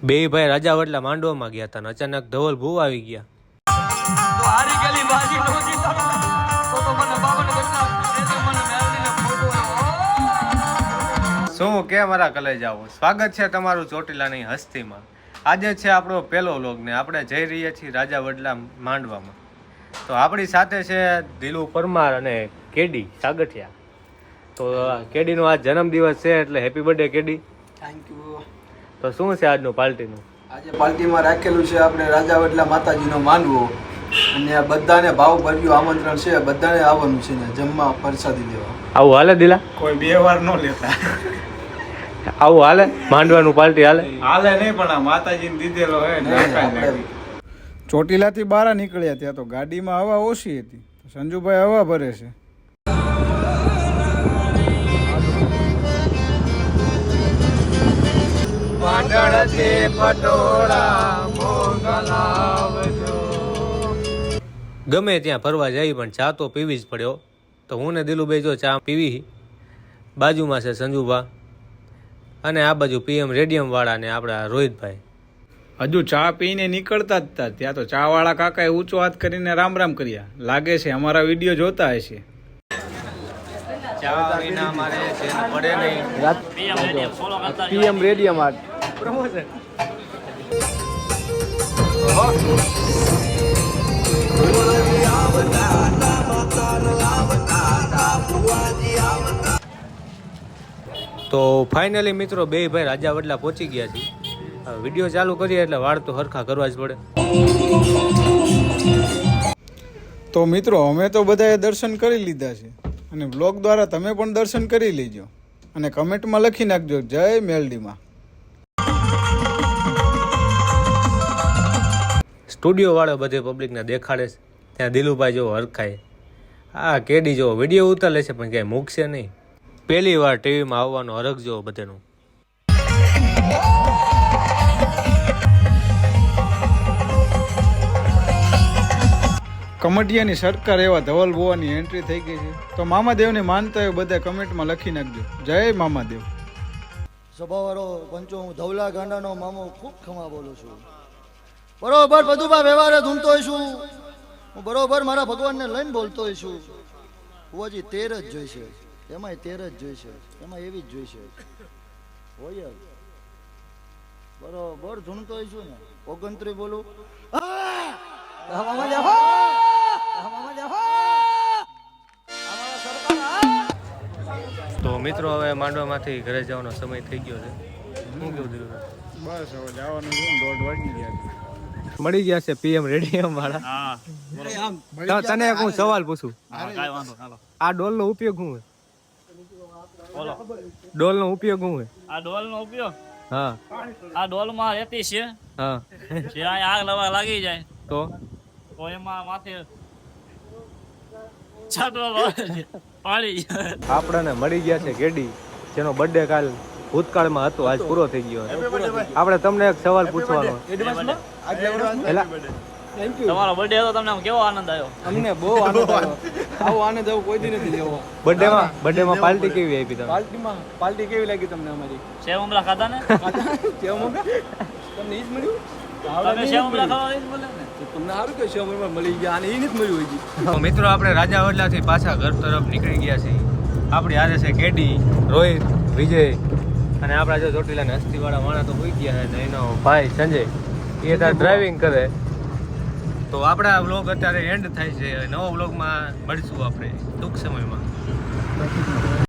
બે ભાઈ રાજા વડલા માંડવામાં ગયા હતા, અચાનક ધવલ ભૂ આવી ગયા. શું કે મારા કલેજાઓ, સ્વાગત છે તમારું ચોટીલાની હસ્તીમાં. આજે છે આપણો પહેલો વ્લોગ ને આપણે જઈ રહ્યા છીએ રાજા વડલા માંડવામાં. તો આપણી સાથે છે દિલુ પરમાર અને કેડી સાગઠિયા. તો કેડીનો આજ જન્મદિવસ છે એટલે happy birthday KD. Thank you. તો શું છે આજનું પાર્ટીનું? આજે પાર્ટીમાં રાખેલું છે આપણે રાજા વડલા માતાજીનો માંડવો અને આ બધાને ભાવ ભર્યું આમંત્રણ છે, બધાને આવવાનું છે ને જમવા પ્રસાદી લેવા. આવું હાલે દિલા? કોઈ બે વાર ન લેતા. આવું હાલે? માંડવાનું પાર્ટી હાલે? હાલે નહીં પણ આ માતાજીને દીધેલો હે. ચોટીલાથી બહાર નીકળ્યા ત્યાં તો ગાડીમાં હવા ઓછી હતી, સંજુભાઈ હવા ભરે છે. ગમે ત્યાં ફરવા જાય પણ ચા તો પીવી જ પડ્યો. તો હું ને દિલુભાઈ જો ચા પીવી, બાજુમાં છે સંજુભા અને આ બાજુ પીએમ રેડિયમ વાળા ને આપણા રોહિતભાઈ. હજુ ચા પીને નીકળતા જ હતા ત્યાં તો ચા વાળા કાકાએ ઊંચો હાથ કરીને રામ રામ કર્યા. લાગે છે અમારા વિડીયો જોતા હશે. ચા વિના અમારે પડે નહીં. PM radium art promotion. તો ફાઇનલી મિત્રો બે ભાઈ રાજા વડલા પહોંચી ગયા છે. વિડીયો ચાલુ કરીએ એટલે વાળ તો હરખા કરવા જ પડે. તો મિત્રો અમે તો બધાએ દર્શન કરી લીધા છે અને બ્લોગ દ્વારા તમે પણ દર્શન કરી લેજો અને કમેન્ટમાં લખી નાખજો જય મેલડીમાં. સ્ટુડિયો વાળો બધે પબ્લિકને દેખાડે છે. ત્યાં દિલુભાઈ જેવો હરખાય, હા કેડી જેવો વિડીયો ઉતારે છે પણ ક્યાંય મૂકશે નહીં. પહેલી વાર ટીવીમાં આવવાનો હરખ જેવો બધેનું. કમટિયાની સરકાર એવા ધવલ બોવાની એન્ટ્રી થઈ ગઈ છે. તો મામાદેવને માનતા હોય બધા કમેન્ટમાં લખી નાખજો જય મામાદેવ. સભાવાળો પંચો, હું ધવલા ગાંડાનો મામો ખૂબ ખમા બોલું છું. બરોબર બધું વ્યવહારે ધૂમતો હોઈશું, હું બરોબર મારા ભગવાનને લઈને બોલતો હોઈશું. હું હજી 13 જ જોઈશે, એમાંય 13 જ જોઈશે, એમાં એવી જ જોઈશે. હોય બરોબર ધૂમતો હોઈશું ને 29 બોલું. તો મિત્રો હવે માંડવામાંથી ઘરે જવાનો સમય થઈ ગયો છે. શું કેવું દિલુભાઈ? બસ હવે જવાનું છે, 1:30 વાગી ગયા. મળી ગયા છે પીએમ રેડિયમ વાળા. તને એક હું સવાલ પૂછું, આ ડોલ નો ઉપયોગ શું છે? ડોલ નો ઉપયોગ શું છે? આ ડોલ નો ઉપયોગ, હા આ ડોલ માં રહેતી છે, હા જે અહીંયા આગ લવા લાગી જાય તો એમાં માથે છાંટવા પાડી જાય. આપણને મળી ગયા છે કેડી, જેનો બર્થડે કાલ ભૂતકાળમાં હતો, આજ પૂરો થઈ ગયો. આપણે તમને એક સવાલ પૂછવાનો. તમારો બર્થડે હતો, તમને આમ કેવો આનંદ આવ્યો? અમને બહુ આનંદ આવ્યો. આવો આનંદ આવો કોઈ દી નથી લેવો. બર્થડેમાં પાર્ટી કેવી આપી તમે? પાર્ટી કેવી લાગી તમને અમારી? સેવ ઉમરા ખાધા ને? સેવ મમરા તમને ઈ જ મળ્યું? તમે સેવ ઉમરા ખાવા ઈ જ બોલે ને? તમને સારું કે સેવ મમરા મળી ગયા અને ઈ નથી મળ્યું હજી. તો મિત્રો આપણે રાજા વડલાથી પાછા ઘર તરફ નીકળી ગયા છીએ. આપણી હારે છે કેડી, રોહિત, વિજય અને આપણા જો ચોટીલાના હસ્તીવાળા માણા તો હોઈ ગયા છે. એનો ભાઈ સંજય એ તાર ડ્રાઇવિંગ કરે. તો આપણા વ્લોગ અત્યારે એન્ડ થાય છે. નવો વ્લોગમાં મળીશું આપણે ટૂંક સમયમાં.